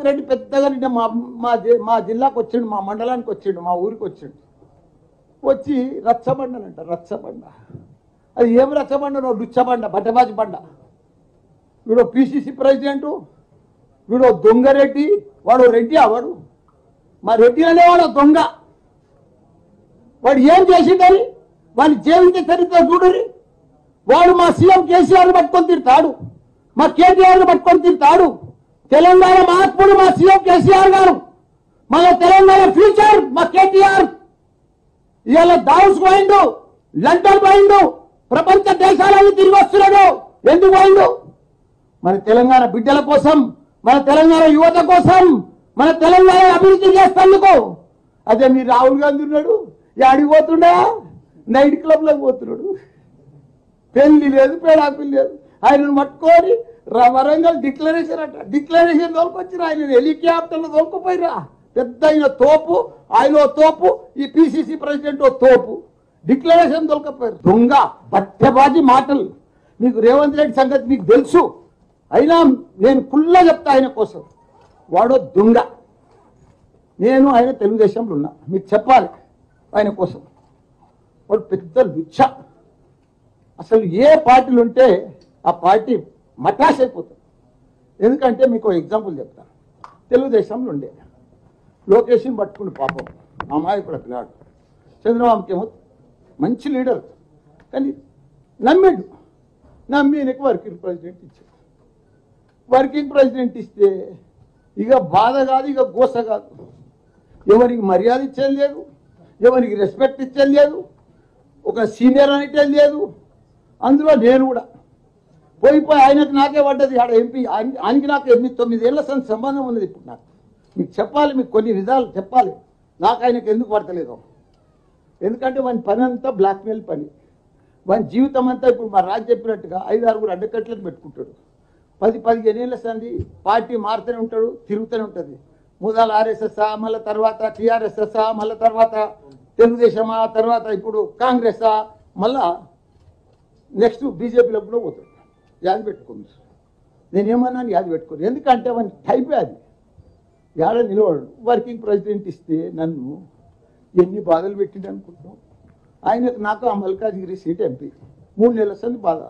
రేవంత్ రెడ్డి పెద్దగా నిన్న మా జిల్లాకు వచ్చిండు, మా మండలానికి వచ్చిండు, మా ఊరికి వచ్చిండు. వచ్చి రచ్చబండనంట, రచ్చబండ. అది ఏం రచ్చబండ? లుచ్చబండ, బట్టబాజి బండ. వీడు పిసిసి ప్రెసిడెంటు, వీడు దొంగరెడ్డి, వాడు రెడ్డి. వాడు మా రెడ్డి అనేవాడు దొంగ. వాడు ఏం చేసిండని వాడి జీవిత చరిత్ర చూడరి. వాడు మా సీఎం కేసీఆర్ పట్టుకొని తిడతాడు, మా కేటీఆర్ పట్టుకొని తిడతాడు. తెలంగాణ మహాత్ముడు మా సీఎం కేసీఆర్ గారు, మన తెలంగాణ ఫ్యూచర్ మా కేటీఆర్. ఇవాళ దావుస్ పోయిండు, లండన్ పోయిండు, ప్రపంచ దేశాలను తిరిగి వస్తున్నాడు. ఎందుకు పోయిండు? మన తెలంగాణ బిడ్డల కోసం, మన తెలంగాణ యువత కోసం, మన తెలంగాణ అభివృద్ధి చేస్తేందుకు. అదే మీరు రాహుల్ గాంధీ ఉన్నాడు, ఆడికి పోతుండా, నైట్ క్లబ్లోకి పోతున్నాడు. పెళ్లి లేదు, పేడాకులు లేదు. ఆయనను పట్టుకొని వరంగల్ డిక్లరేషన్ అంట, డిక్లరేషన్ తోలుకొచ్చిన ఆయన హెలికాప్టర్లు తోలుకుపోయిరా. పెద్ద ఆయన తోపు, ఆయన తోపు, ఈ పిసిసి ప్రెసిడెంట్ తోపు. డిక్లరేషన్ తోలుకపోయారు. దొంగ బట్టబాజీ మాటలు. మీకు రేవంత్ రెడ్డి సంగతి మీకు తెలుసు, అయినా నేను కుల్లా చెప్తా ఆయన కోసం. వాడో దొంగ. నేను ఆయన తెలుగుదేశంలో ఉన్నా, మీకు చెప్పాలి ఆయన కోసం. వాడు పెద్ద లుచ్చ. అసలు ఏ పార్టీలు ఉంటే ఆ పార్టీ మటాష్ అయిపోతుంది. ఎందుకంటే మీకు ఎగ్జాంపుల్ చెప్తాను. తెలుగుదేశంలో ఉండే లోకేష్ని పట్టుకుని పాపం అమాయకుడు పిల్లాడు. చంద్రబాబుకేమో మంచి లీడర్, కానీ నమ్మాడు. నమ్మి ఈయనకు వర్కింగ్ ప్రెసిడెంట్ ఇచ్చాడు. వర్కింగ్ ప్రెసిడెంట్ ఇస్తే ఇక బాధ కాదు, ఇక గోస కాదు. ఎవరికి మర్యాద ఇచ్చేది లేదు, ఎవరికి రెస్పెక్ట్ ఇచ్చేది లేదు, ఒక సీనియర్ అనేటది లేదు. అందులో నేను కూడా పోయి ఆయనకు నాకే పడ్డది. ఆడ ఎంపీ ఆయనకి నాకు 8-9 ఏళ్ల సంబంధం ఉన్నది. ఇప్పుడు నాకు మీకు చెప్పాలి, మీకు కొన్ని విధాలు చెప్పాలి నాకు ఆయనకు ఎందుకు పడతలేదు. ఎందుకంటే వాని పని అంతా బ్లాక్మెయిల్ పని. వాని జీవితం అంతా ఇప్పుడు మా రాజు చెప్పినట్టుగా 5-6 అడ్డకట్లను పెట్టుకుంటాడు. 10-15 ఏళ్ళ సంది పార్టీ మారుతూనే ఉంటాడు, తిరుగుతూనే ఉంటుంది. మొదలు ఆర్ఎస్ఎస్ఆ, మళ్ళీ తర్వాత టీఆర్ఎస్ఎస్ఆ, మళ్ళీ తర్వాత తెలుగుదేశమా, తర్వాత ఇప్పుడు కాంగ్రెసా, మళ్ళా నెక్స్ట్ బీజేపీలో కూడా పోతాడు. యాది పెట్టుకోండి. నేనేమన్నాను యాది పెట్టుకోను. ఎందుకంటే వాని టైపే అది. యాడ నిలబడు. వర్కింగ్ ప్రెసిడెంట్ ఇస్తే నన్ను ఎన్ని బాధలు పెట్టింది అనుకుంటున్నాం. ఆయనకు నాకు ఆ మల్కాజ్గిరి సీట్ ఎంపీ 3 నెలల సంది బాధ.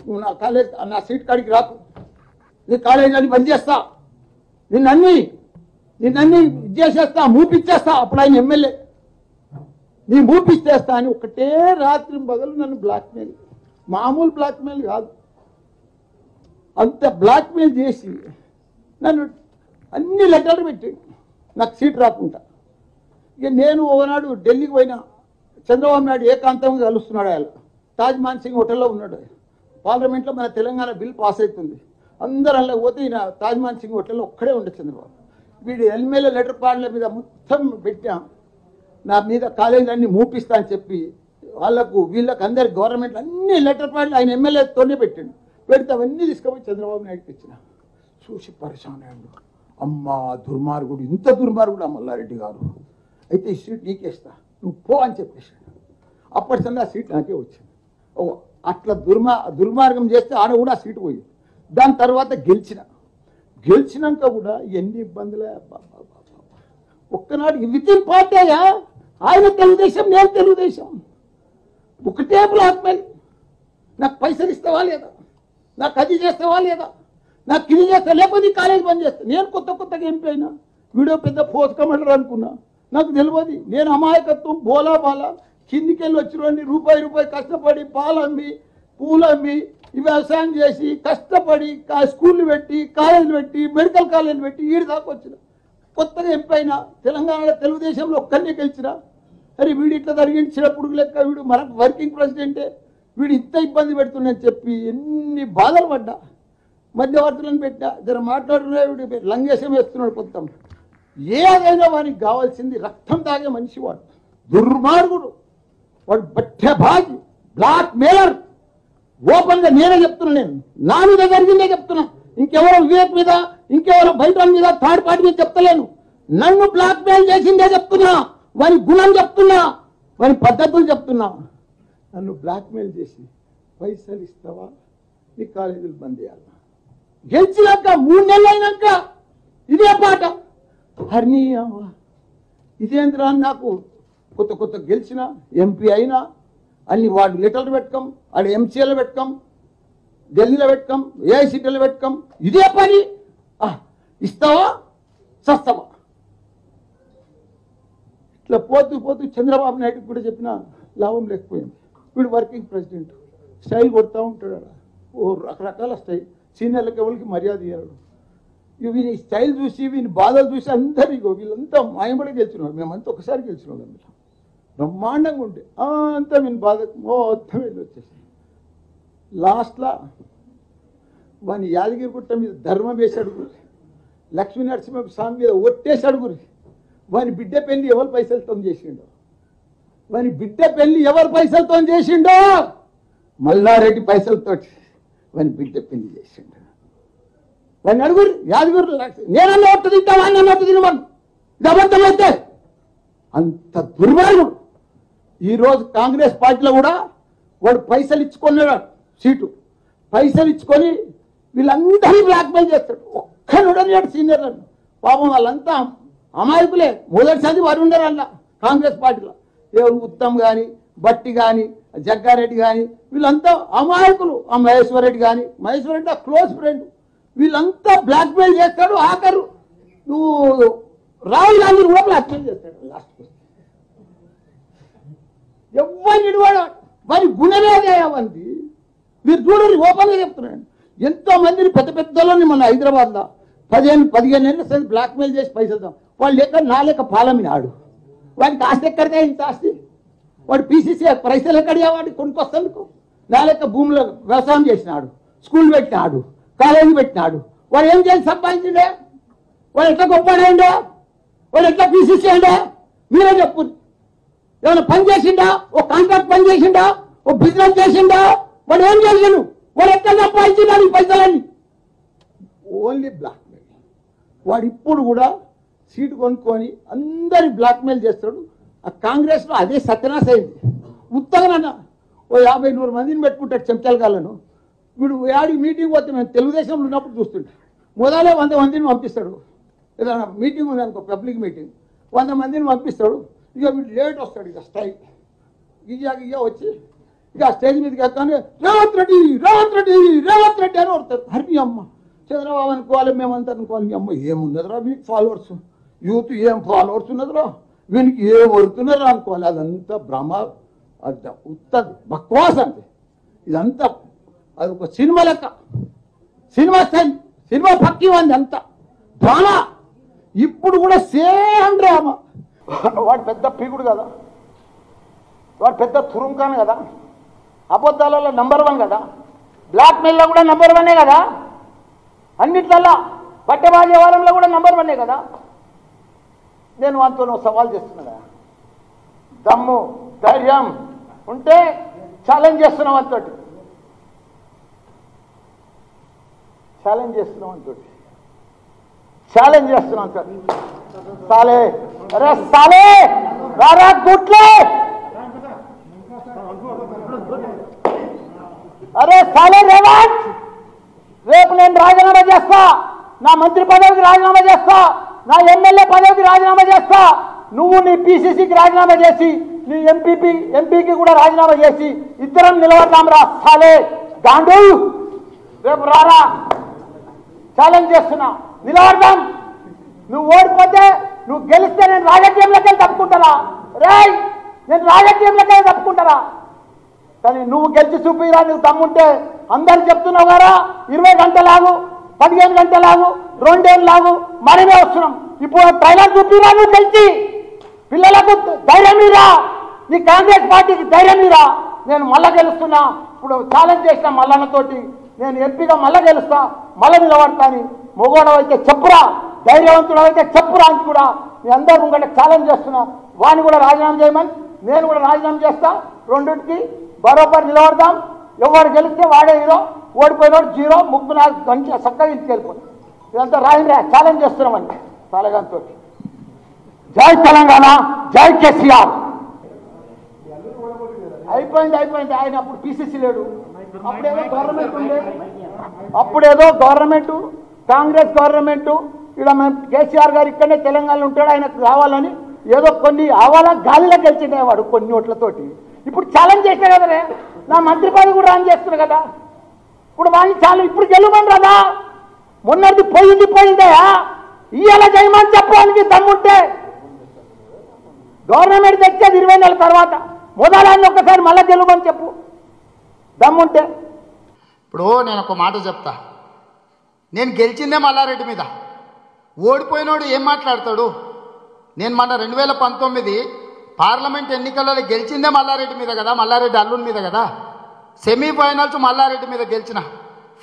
నువ్వు నా కాలేజ్ నా సీట్ కాడికి రాకు, నీ కాలేజ్ అని బంద్ చేస్తా, నిన్నన్నీ ఇది చేసేస్తా, మూపిచ్చేస్తా. అప్పుడు ఆయన ఎమ్మెల్యే, నీ మూపిచ్చేస్తా అని ఒకటే రాత్రి బదులు నన్ను బ్లాక్మెయిల్, మామూలు బ్లాక్మెయిల్ కాదు, అంత బ్లాక్మెయిల్ చేసి నన్ను అన్ని లెక్కలు పెట్టి నాకు సీట్ రాకుండా. ఇక నేను ఒకనాడు ఢిల్లీకి పోయినా, చంద్రబాబు నాయుడు ఏకాంతంగా కలుస్తున్నాడు. ఆయన తాజ్ మాన్సింగ్ హోటల్లో ఉన్నాడు. పార్లమెంట్లో మన తెలంగాణ బిల్ పాస్ అవుతుంది. అందరూ అలా పోతే ఈయన తాజ్ మాన్సింగ్ హోటల్లో ఒక్కడే ఉండే చంద్రబాబు. వీడు ఎమ్మెల్యే లెటర్ ప్యాడ్ల మీద మొత్తం పెట్టా, నా మీద కాలేజీలన్నీ మూపిస్తా అని చెప్పి వాళ్ళకు వీళ్ళకి అందరి గవర్నమెంట్ అన్ని లెటర్ ప్యాడ్లు ఆయన ఎమ్మెల్యేతోనే పెట్టిండు. పెడితే అవన్నీ తీసుకుపోయి చంద్రబాబు నాయుడుకి ఇచ్చిన. చూసి పరిశాన్ అయ్యాడు. అమ్మా దుర్మార్గుడు, ఇంత దుర్మార్గుడు మల్లారెడ్డి గారు, అయితే ఈ సీట్ నీకేస్తా, నువ్వు పో అని చెప్పేసాడు. అప్పటి సంది ఆ సీట్ నాకే వచ్చింది. ఓ అట్లా దుర్మార్గం చేస్తే ఆడ కూడా ఆ సీటు పోయింది. దాని తర్వాత గెలిచినాక కూడా ఎన్ని ఇబ్బందులే. ఒక్కనాడు వితిన్ పార్టీయా, ఆయన తెలుగుదేశం, నేను తెలుగుదేశం, ఒకటే బ్లాక్మెయిల్. నాకు పైసలు ఇస్తావా లేదా, నాకు అది చేస్తావా లేదా, నాకు ఇది చేస్తా, లేకపోతే కాలేజ్ బంద్ చేస్తా. నేను కొత్తగా ఎంపీ అయినా, వీడియో పెద్ద పోస్ట్ కమాండర్ అనుకున్నా, నాకు తెలియదు. నేను అమాయకత్వం బోలా బాలా కిందికి వెళ్ళి వచ్చిన రూపాయి కష్టపడి పాలమ్మి పూలమ్మి వ్యవసాయం చేసి కష్టపడి స్కూళ్ళు పెట్టి కాలేజీలు పెట్టి మెడికల్ కాలేజీలు పెట్టి ఈడు దాకా వచ్చిన. కొత్తగా ఎంపీ అయినా తెలంగాణలో తెలుగుదేశంలో ఒక్కరినే గెలిచిన. అరే వీడు ఇట్లా జరిగించినప్పుడు లెక్క వీడు మనకు వర్కింగ్ ప్రెసిడెంటే, వీడు ఇంత ఇబ్బంది పెడుతుందని చెప్పి ఎన్ని బాధలు పడ్డా. మధ్యవర్తులను పెట్టా, జర మాట్లాడుతున్నా, వీడు లంగేశం వేస్తున్నాడు. కొత్త ఏదైనా వానికి కావాల్సింది రక్తం తాగే మనిషి వాడు, దుర్మార్గుడు వాడు, బట్టబాజీ, బ్లాక్ మెయిలర్. ఓపెన్గా నేనే చెప్తున్నా, నేను నా మీద జరిగిందే చెప్తున్నా. ఇంకెవరో వివేక్ మీద, ఇంకెవరో బయట మీద, థర్డ్ పార్టీ మీద చెప్తలేను. నన్ను బ్లాక్ మెయిల్ చేసిందే చెప్తున్నా, వారి గుణం చెప్తున్నా, వారి పద్ధతులు చెప్తున్నా. నన్ను బ్లాక్ మెయిల్ చేసి పైసలు ఇస్తావా, నీ కాలేజీలు బంద్ చేయాలి. గెలిచినాక 3 నెలలు అయినాక ఇదే పాట. హర్నీ ఇదేంద్రా నాకు కొత్త కొత్త గెలిచిన ఎంపీ అయినా అన్ని వాడు లెటర్లు పెట్టుకోం, ఆడ ఎంసీఏలు పెట్టుకోం, ఢిల్లీలో పెట్టుకోం, ఏఐసిటీలో పెట్టుకోం. ఇదే పని. ఇస్తావా సస్తావా? ఇట్లా పోతూ పోతూ చంద్రబాబు నాయుడు కూడా చెప్పిన లాభం లేకపోయింది. వీడు వర్కింగ్ ప్రెసిడెంట్, స్టైల్ కొడతా ఉంటాడు. ఓ రకరకాల స్టైల్. సీనియర్లకు ఎవరికి మర్యాద ఇవ్వడు. వీని స్టైల్ చూసి వీని బాధలు చూసి అందరు వీళ్ళంతా మాయబడి గెలిచినాడు. మేమంతా ఒకసారి గెలిచినాడు. అందులో బ్రహ్మాండంగా ఉంటే అంతా వీని బాధ మొత్తం వెళ్ళి వచ్చేసి లాస్ట్లో వాని యాదగిరి గుట్ట మీద ధర్మం వేసి అడుగురి, లక్ష్మీ నరసింహ స్వామి మీద ఒట్టేసి అడుగురి. వాని బిడ్డ పెళ్లి ఎవరి పైసలతో చేసిండో, వాని బిడ్డ పెళ్లి ఎవరి పైసలతో చేసిండో, మల్లారెడ్డి పైసలతో వాని బిడ్డ పెళ్లి చేసిండు. వాడిని అడుగురు యాదగిరి. నేనన్నా ఒట్టు తింటా, వాడిని ఒట్టు తినమను. ఇది అబద్ధమైతే అంత దుర్మార్గుడు. ఈరోజు కాంగ్రెస్ పార్టీలో కూడా వాడు పైసలు ఇచ్చుకున్నాడు, సీటు పైసలు ఇచ్చుకొని వీళ్ళందరినీ బ్లాక్మెయిల్ చేస్తాడు. ఒక్కనుడని సీనియర్లను పాపం వాళ్ళంతా అమాయకులే. మొదటిసారి వారు ఉండరు అలా కాంగ్రెస్ పార్టీలో. ఎవరు ఉత్తమ్ కానీ, బట్టి కానీ, జగ్గారెడ్డి కానీ వీళ్ళంతా అమాయకులు. ఆ మహేశ్వర్ రెడ్డి కానీ, మహేశ్వర్ రెడ్డి ఆ క్లోజ్ ఫ్రెండ్. వీళ్ళంతా బ్లాక్మెయిల్ చేస్తాడు. ఆఖరు నువ్వు రాహుల్ గాంధీ కూడా బ్లాక్మెయిల్ చేస్తాడు. లాస్ట్ ఎవరిని వాడు వారి గుణమేదే అవంది. మీరు చూడండి, ఓపెన్గా చెప్తున్నాను. ఎంతో మందిని పెద్ద పెద్దలని మన హైదరాబాద్లో 15 ఏళ్ళ సరే బ్లాక్మెయిల్ చేసి పైసలు వాళ్ళు లెక్క నా లెక్క పాలమిని ఆడు. వాడికి ఆస్తి ఎక్కడిదే, ఇంత ఆస్తి. వాడు పీసీసీ పైసలు ఎక్కడియా వాడికి కొనుక్కొస్తాను. నా లెక్క భూమిలో వ్యవసాయం చేసినాడు, స్కూల్ పెట్టినాడు, కాలేజీ పెట్టినాడు. వాడు ఏం చేసి సంపాదించిండే? వాడు ఎట్లా గొప్పడండే? వాడు ఎట్లా పీసీసీ అండే? మీరే చెప్పు. ఏమైనా పని చేసిండా? ఓ కాంట్రాక్ట్ పని చేసిండా? ఓ బిజినెస్ చేసిండా? వాడు ఏం చేసాడు? వాడు ఎట్లా సంపాదించినాడు ఈ పైసలన్నీ? Only blackmail. వాడు ఇప్పుడు కూడా సీటు కొనుక్కొని అందరి బ్లాక్మెయిల్ చేస్తాడు. ఆ కాంగ్రెస్లో అదే సత్యనాశ అయింది. ఉత్తగనన్నా ఓ 50-100 మందిని పెట్టుకుంటాడు చెంచాలగాళ్ళను. వీడు ఆడి మీటింగ్ పోతే మేము తెలుగుదేశంలో ఉన్నప్పుడు చూస్తుంటాం. మొదలే 100 మందిని పంపిస్తాడు. ఏదైనా మీటింగ్ ఉంది అనుకో, పబ్లిక్ మీటింగ్, 100 మందిని పంపిస్తాడు. ఇక వీడు లేట్ వస్తాడు. ఇక స్టైల్ ఇక వచ్చి ఇక స్టేజ్ మీదకి వెళ్తానే రేవంత్ రెడ్డి రేవంత్ రెడ్డి రేవంత్ రెడ్డి అని వస్తారు. హరి అమ్మ చంద్రబాబు అనుకోవాలి, మేమంతా అనుకోవాలి. మీ అమ్మ ఏమున్నదిరా మీకు ఫాలోవర్స్, యూత్ ఏం ఫాలోవర్స్ ఉన్నదిరా, వీనికి ఏం వరుతున్నారా అనుకోవాలి. అదంతా భ్రమ, అది ఉత్తది బక్వాస్ అంటే. ఇదంతా అది ఒక సినిమా లెక్క, సినిమా స్టైల్, సినిమా పక్కి ఉంది అంతా డ్రామా. ఇప్పుడు కూడా సేమ్ డ్రామా. వాడు పెద్ద పీకుడు కదా, వాడు పెద్ద తురుంకాను కదా, అబద్ధాలలో నంబర్ 1 కదా, బ్లాక్మెయిల్లో కూడా నంబర్ 1 కదా, అన్నిట్లల్లా పట్టెబాజీ వ్యవహారంలో కూడా నంబర్ 1 కదా. నేను వాటితో సవాల్ చేస్తున్నా. దమ్ము ధైర్యం ఉంటే ఛాలెంజ్ చేస్తున్నాం అంతటి, ఛాలెంజ్ చేస్తున్నాం అంతటి, ఛాలెంజ్ చేస్తున్నాం అంతటి. సాలే అరే సాలే రారా గుట్లే, అరే సాలే రేవంత్, రేపు నేను రాజీనామా చేస్తా, నా మంత్రి పదవికి రాజీనామా చేస్తా, నా ఎమ్మెల్యే పదవికి రాజీనామా చేస్తా. నువ్వు నీ పీసీసీకి రాజీనామా చేసి, నీ ఎంపీకి కూడా రాజీనామా చేసి ఇద్దరం నిలబడదాం రా సాలే గాండు. రేపు రారా, ఛాలెంజ్ చేస్తున్నా, నిలబడదాం. నువ్వు ఓడిపోతే, నువ్వు గెలిస్తే నేను రాజకీయంలోకి వెళ్ళి తప్పుకుంటారా? రేయ్, నేను రాజకీయంలోకి వెళ్ళి తప్పుకుంటారా? కానీ నువ్వు గెలిచి చూపిరా, నువ్వు దమ్ముంటే. అందరు చెప్తున్నావు కదా 20 గంటలాగు, 15 గంటలాగు, 2 ఏళ్ళలాగు, మనమే వస్తున్నాం. ఇప్పుడు ట్రైలర్ చూపిరా, నువ్వు గెలిచి పిల్లలకు ధైర్యం మీరా, నీ కాంగ్రెస్ పార్టీకి ధైర్యం మీరా. నేను మళ్ళా గెలుస్తున్నా. ఇప్పుడు ఛాలెంజ్ చేసిన మల్లన్నతోటి, నేను ఎంపీగా మళ్ళా గెలుస్తా, మళ్ళీ నిలబడతా అని. మొగోడవ అయితే చెప్పురా, ధైర్యవంతుడు అయితే చెప్పురా అని కూడా మీ అందరూ ముంగట ఛాలెంజ్ చేస్తున్నా. వాడిని కూడా రాజీనామా చేయమని, నేను కూడా రాజీనామా చేస్తా. రెండింటికి బరోబర్ నిలబడదాం. ఎవరు గెలిస్తే వాడే హీరో, ఓడిపోయినోడు 0, ముగ్గురు 4 గంటల చక్కగా ఇంటికెళ్ళిపోయి. ఇదంతా రాయండి, ఛాలెంజ్ చేస్తున్నామండి తాలగాంతో. జై తెలంగాణ, జై కేసీఆర్. అయిపోయింది. ఆయన అప్పుడు పీసీసీ లేడు, అప్పుడేదో గవర్నమెంట్ ఉండే, అప్పుడేదో గవర్నమెంట్, కాంగ్రెస్ గవర్నమెంట్ ఇక్కడ మేము కేసీఆర్ గారు ఇక్కడనే తెలంగాణలో ఉంటాడు, ఆయనకు కావాలని ఏదో కొన్ని ఆవాలా గాలిలో గెలిచినవాడు కొన్ని ఓట్లతోటి. ఇప్పుడు ఛాలెంజ్ చేసినా కదరే, నా మంత్రి పదవి కూడా రాని చేస్తున్నా కదా, ఇప్పుడు వాడిని చాలా ఇప్పుడు గెలవమని రాదా, మొన్నది పోయిందయా, ఇవాళ చేయమని చెప్పడానికి దమ్ముంటే గవర్నమెంట్ తెచ్చేది 20 నెలల తర్వాత, మొదలాన్ని ఒక్కసారి మళ్ళీ గెలవమని చెప్పు దమ్ముంటే. ఇప్పుడు నేను ఒక మాట చెప్తా, నేను గెలిచిందే మల్లారెడ్డి మీద, ఓడిపోయినోడు ఏం మాట్లాడతాడు? నేను మన 2019 పార్లమెంట్ ఎన్నికలలో గెలిచిందే మల్లారెడ్డి మీద కదా, మల్లారెడ్డి అల్లుని మీద కదా. సెమీఫైనల్స్ మల్లారెడ్డి మీద గెలిచిన,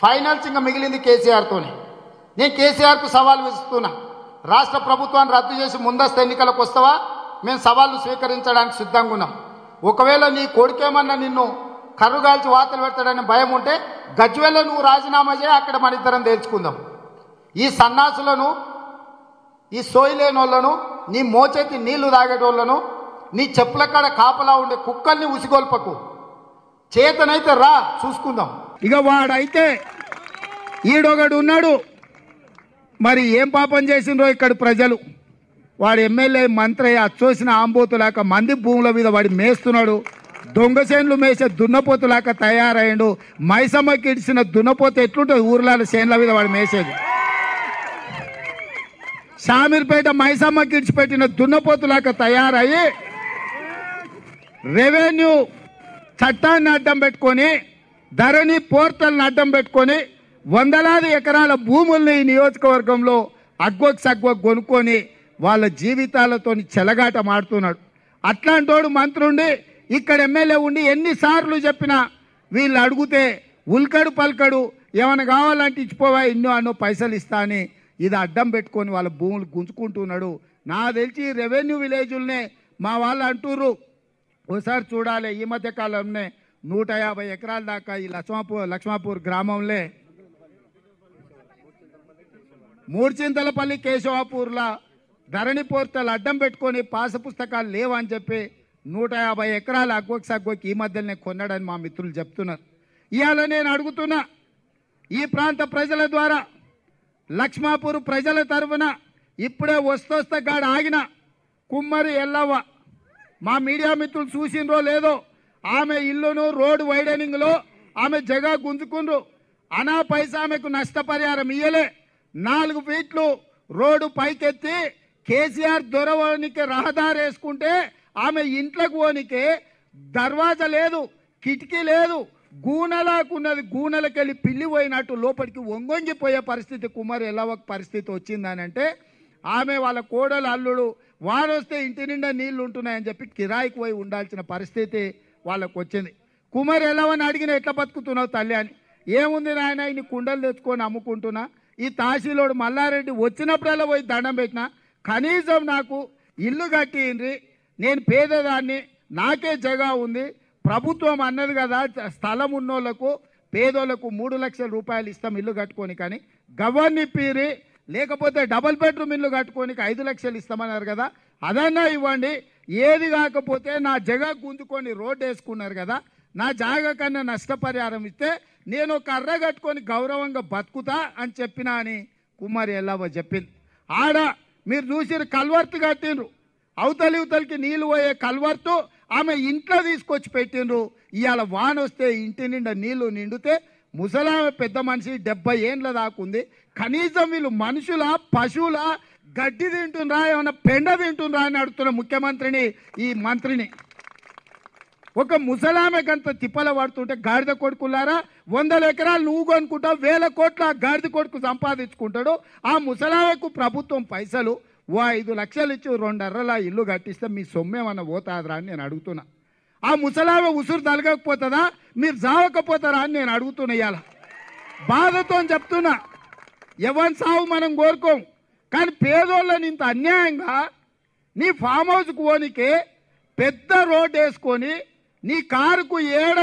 ఫైనల్స్ ఇంకా మిగిలింది కేసీఆర్తోనే. నేను కేసీఆర్కు సవాల్ విస్తున్నా, రాష్ట్ర ప్రభుత్వాన్ని రద్దు చేసి ముందస్తు ఎన్నికలకు వస్తావా? మేము సవాళ్ళు స్వీకరించడానికి సిద్ధంగా ఉన్నాం. ఒకవేళ నీ కొడుకేమన్నా నిన్ను కర్రుగాల్చి వార్తలు పెడతాడని భయం ఉంటే గజ్వేల్లో నువ్వు రాజీనామా చేయి, అక్కడ మన ఇద్దరం తేల్చుకుందాం. ఈ సన్నాసులను, ఈ సోయిలేని వాళ్ళను, నీ మోచేతి నీళ్లు తాగేటోళ్లను, నీ చెప్పుల కాడ కాపలా ఉండే కుక్కల్ని ఉసిగొల్పకు, చేతనైతే రా చూసుకుందాం. ఇక వాడైతే ఈడొకడు ఉన్నాడు, మరి ఏం పాపం చేసిండ్రో ఇక్కడ ప్రజలు. వాడు ఎమ్మెల్యే మంత్రి అచ్చోసిన ఆంబోతులాక మంది భూముల మీద వాడి మేస్తున్నాడు, దొంగ చేన్లు మేసే దున్నపోతులాక తయారయ్యాడు. మైసమ్మకి ఇడిచిన దున్నపోత ఎట్లుంటుంది ఊర్ల చేన్ల మీద వాడు మేసేది. షామీర్పేట మైసమ్మకి ఇడిచిపెట్టిన దున్నపోతులాక తయారయ్యి రెవెన్యూ చట్టాన్ని అడ్డం పెట్టుకొని, ధరణి పోర్టల్ని అడ్డం పెట్టుకొని వందలాది ఎకరాల భూముల్ని ఈ నియోజకవర్గంలో అగ్గొక్ సగ్గొక్ కొనుక్కొని వాళ్ళ జీవితాలతో చెలగాట మాడుతున్నాడు. అట్లాంటోడు మంత్రుండి ఇక్కడ ఎమ్మెల్యే ఉండి ఎన్నిసార్లు చెప్పినా వీళ్ళు అడిగితే ఉల్కడు పల్కడు, ఏమైనా కావాలంటే ఇచ్చిపోవా, ఇన్నో అన్నో పైసలు ఇస్తా అని ఇది అడ్డం పెట్టుకొని వాళ్ళ భూములు గుంజుకుంటున్నాడు. నాకు తెలిసి రెవెన్యూ విలేజుల్నే మా వాళ్ళు అంటుర్రు, ఒకసారి చూడాలి, ఈ మధ్య కాలంలో 150 ఎకరాల దాకా ఈ లక్ష్మాపూర్ గ్రామంలో మూర్చింతలపల్లి కేశవాపూర్లో ధరణి పోర్టల్ అడ్డం పెట్టుకొని పాస పుస్తకాలు లేవని చెప్పి 150 ఎకరాల అగ్గొక్ సగ్గొక్ ఈ మధ్యలోనే కొన్నాడని మా మిత్రులు చెప్తున్నారు. ఇవాళ నేను అడుగుతున్నా, ఈ ప్రాంత ప్రజల ద్వారా, లక్ష్మాపూర్ ప్రజల తరఫున ఇప్పుడే వస్తోస్తగాడు ఆగిన కుమ్మరి ఎల్లవ్వ, మా మీడియా మిత్రులు చూసిండ్రో లేదో, ఆమె ఇల్లును రోడ్డు వైడనింగ్లో ఆమె జగా గుంజుకుండ్రు. అనా పైసా ఆమెకు నష్టపరిహారం ఇయ్యలే. 4 ఫీట్లు రోడ్డు పైకెత్తి కేసీఆర్ దొరవనికి రహదారి వేసుకుంటే ఆమె ఇంట్లోకి పోనికే దర్వాజా లేదు, కిటికీ లేదు, గూనెలాకున్నది, గూనెలకెళ్ళి పిల్లి పోయినట్టు లోపలికి వంగొంగిపోయే పరిస్థితి కుమార్ ఎల్లవకు పరిస్థితి వచ్చిందని అంటే, ఆమె వాళ్ళ కోడలు అల్లుడు వానొస్తే ఇంటి నిండా నీళ్లు ఉంటున్నాయని చెప్పి కిరాయికి పోయి ఉండాల్సిన పరిస్థితి వాళ్ళకు వచ్చింది. కుమార్ ఎల్లవని అడిగిన ఎట్లా బతుకుతున్నావు తల్లి అని, ఏముంది నాయన ఇన్ని కుండలు తెచ్చుకొని అమ్ముకుంటున్నా, ఈ తహసీలోడు మల్లారెడ్డి వచ్చినప్పుడల్లా పోయి దండం పెట్టినా, కనీసం నాకు ఇల్లు కట్టిండ్రి, నేను పేదదాన్ని, నాకే జగా ఉంది, ప్రభుత్వం అన్నది కదా స్థలం ఉన్నోళ్లకు పేదోళ్లకు 3 లక్షల రూపాయలు ఇస్తాం ఇల్లు కట్టుకొని, కానీ గవర్ని పీరి లేకపోతే డబుల్ బెడ్రూమ్ ఇల్లు కట్టుకొని 5 లక్షలు ఇస్తామన్నారు కదా, అదన్నా ఇవ్వండి. ఏది కాకపోతే నా జగా గుంజుకొని రోడ్డు వేసుకున్నారు కదా, నా జాగా కన్నా నష్టపరిహారం ఇస్తే నేను ఒక కర్ర కట్టుకొని గౌరవంగా బతుకుతా అని చెప్పినా అని కుమారి ఎల్లవ్వ చెప్పింది. ఆడ మీరు చూసిరు కల్వర్తు కట్టిండ్రు, అవతలికి నీళ్ళు పోయే కల్వర్తు ఆమె ఇంట్లో తీసుకొచ్చి పెట్టిండ్రు. ఇవాళ వాన వస్తే ఇంటి నిండా నీళ్లు నిండితే ముసలామె పెద్ద మనిషి 70 ఏండ్ల దాకుంది, కనీసం వీళ్ళు మనుషుల పశువుల గడ్డి తింటుండ్రా, ఏమన్నా పెండ తింటుండ్రా అని అడుగుతున్న ముఖ్యమంత్రిని, ఈ మంత్రిని. ఒక ముసలామెకంత తిప్పల పడుతుంటే గాడిద కొడుకులారా, 100 ఎకరాలు నువ్వు కొనుక్కుంటావు, 1000 కోట్ల గాడిద కొడుకు సంపాదించుకుంటాడు. ఆ ముసలామెకు ప్రభుత్వం పైసలు 5 లక్షలు ఇచ్చి 2 అర్రల ఇల్లు కట్టిస్తే మీ సొమ్మేమన్నా పోతాదరా అని నేను అడుగుతున్నా. ఆ ముసలామె ఉసురు తలగకపోతుందా, మీరు జావకపోతారా అని నేను అడుగుతున్నా. ఇవాళ బాధతో చెప్తున్నా, ఎవరి సావు మనం కోరుకోం, కానీ పేదోళ్ళని ఇంత అన్యాయంగా నీ ఫామ్ హౌస్కి పోనీకే పెద్ద రోడ్ వేసుకొని నీ కారుకు ఏడ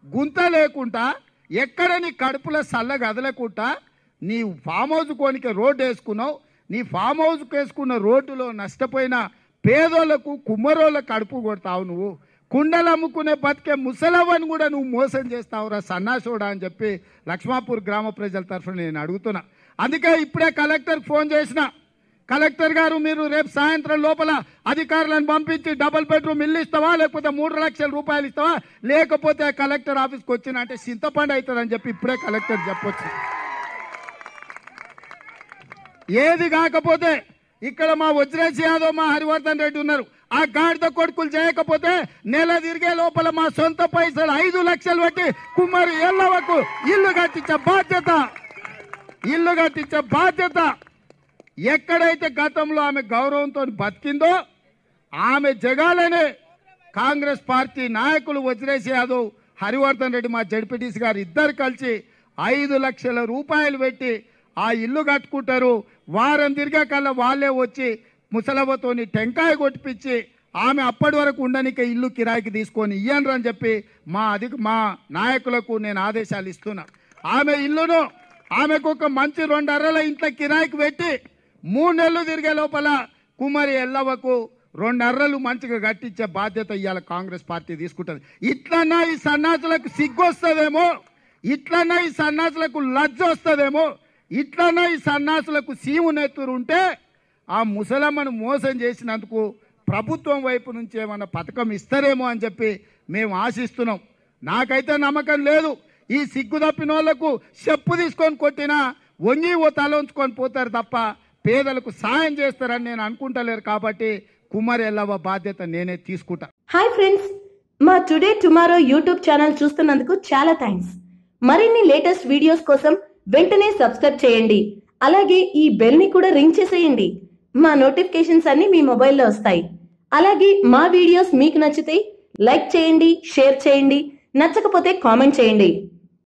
గుంత లేకుండా, ఎక్కడ నీ కడుపులో సల్ల గదలకుండా నీ ఫామ్ హౌస్ కోనికే రోడ్డు వేసుకున్నావు. నీ ఫామ్ హౌస్కి వేసుకున్న రోడ్డులో నష్టపోయిన పేదోళ్లకు కుమ్మరోళ్ళకు కడుపు కొడతావు. నువ్వు కుండలు అమ్ముకునే బతికే ముసలవ్వని కూడా నువ్వు మోసం చేస్తావురా సన్నాసోడా అని చెప్పి లక్ష్మాపూర్ గ్రామ ప్రజల తరఫున నేను అడుగుతున్నా. అందుకే ఇప్పుడే కలెక్టర్కి ఫోన్ చేసిన, కలెక్టర్ గారు మీరు రేపు సాయంత్రం లోపల అధికారులను పంపించి డబుల్ బెడ్రూమ్ ఇల్లు ఇస్తావా, లేకపోతే 3 లక్షల రూపాయలు ఇస్తావా, లేకపోతే కలెక్టర్ ఆఫీస్కి వచ్చిన అంటే చింతపండు అవుతుందని చెప్పి ఇప్పుడే కలెక్టర్ చెప్పొచ్చు. ఏది కాకపోతే ఇక్కడ మా వజ్రేష్ యాదవ్, మా హరివర్ధన్ రెడ్డి ఉన్నారు. ఆ గాడిద కొడుకులు చేయకపోతే నెల తిరిగే లోపల మా సొంత పైసలు 5 లక్షలు పెట్టి కుమారి ఎల్లవకు ఇల్లు కట్టించే బాధ్యత ఎక్కడైతే గతంలో ఆమె గౌరవంతో బతికిందో ఆమె జగాలనే కాంగ్రెస్ పార్టీ నాయకులు వజ్రేష్ యాదవ్, హరివర్ధన్ రెడ్డి, మా జడ్పీటీసీ గారు ఇద్దరు కలిసి 5 లక్షల రూపాయలు పెట్టి ఆ ఇల్లు కట్టుకుంటారు. వారం తిరిగే కల్లా వాళ్ళే వచ్చి ముసలవ్వతోని టెంకాయ కొట్టిపించి ఆమె అప్పటి వరకు ఉండనికే ఇల్లు కిరాయికి తీసుకొని ఇయ్యండ్రు అని చెప్పి మా నాయకులకు నేను ఆదేశాలు ఇస్తున్నా. ఆమె ఇల్లును ఆమెకు ఒక మంచి 2 అర్రల ఇంట్లో కిరాయికి పెట్టి 3 నెలలు తిరిగే లోపల కుమారి ఎల్లవ్వకు 2 అర్రలు మంచిగా కట్టించే బాధ్యత ఇవాళ కాంగ్రెస్ పార్టీ తీసుకుంటుంది. ఇట్లన్నా ఈ సన్నాసులకు సిగ్గు వస్తుందేమో, ఇట్లన్నా ఈ సన్నాసులకు లజ్జ వస్తుందేమో, ఇట్లన్నా ఈ సన్నాసులకు సీము నెత్తురు ఉంటే ఆ ముసలమ్మను మోసం చేసినందుకు ప్రభుత్వం వైపు నుంచి ఏమన్నా పథకం ఇస్తారేమో అని చెప్పి మేము ఆశిస్తున్నాం. నాకైతే నమ్మకం లేదు. ఈ సిగ్గు తప్పిన వాళ్లకు చెప్పు తీసుకొని కొట్టినా వంగి ఓ తల ఉంచుకొని పోతారు తప్ప పేదలకు సాయం చేస్తారని నేను అనుకుంటలేరు. కాబట్టి కుమారి ఎల్లవ్వ బాధ్యత నేనే తీసుకుంటా. హాయ్ ఫ్రెండ్స్, మా టుడే టుమారో యూట్యూబ్ ఛానల్ చూస్తున్నందుకు చాలా థ్యాంక్స్. మరిన్ని లేటెస్ట్ వీడియోస్ కోసం వెంటనే సబ్స్క్రైబ్ చేయండి. అలాగే ఈ బెల్ ని కూడా రింగ్ చేసేయండి. మా నోటిఫికేషన్స్ అన్ని మీ మొబైల్లో వస్తాయి. అలాగే మా వీడియోస్ మీకు నచ్చితే లైక్ చేయండి, షేర్ చేయండి, నచ్చకపోతే కామెంట్ చేయండి.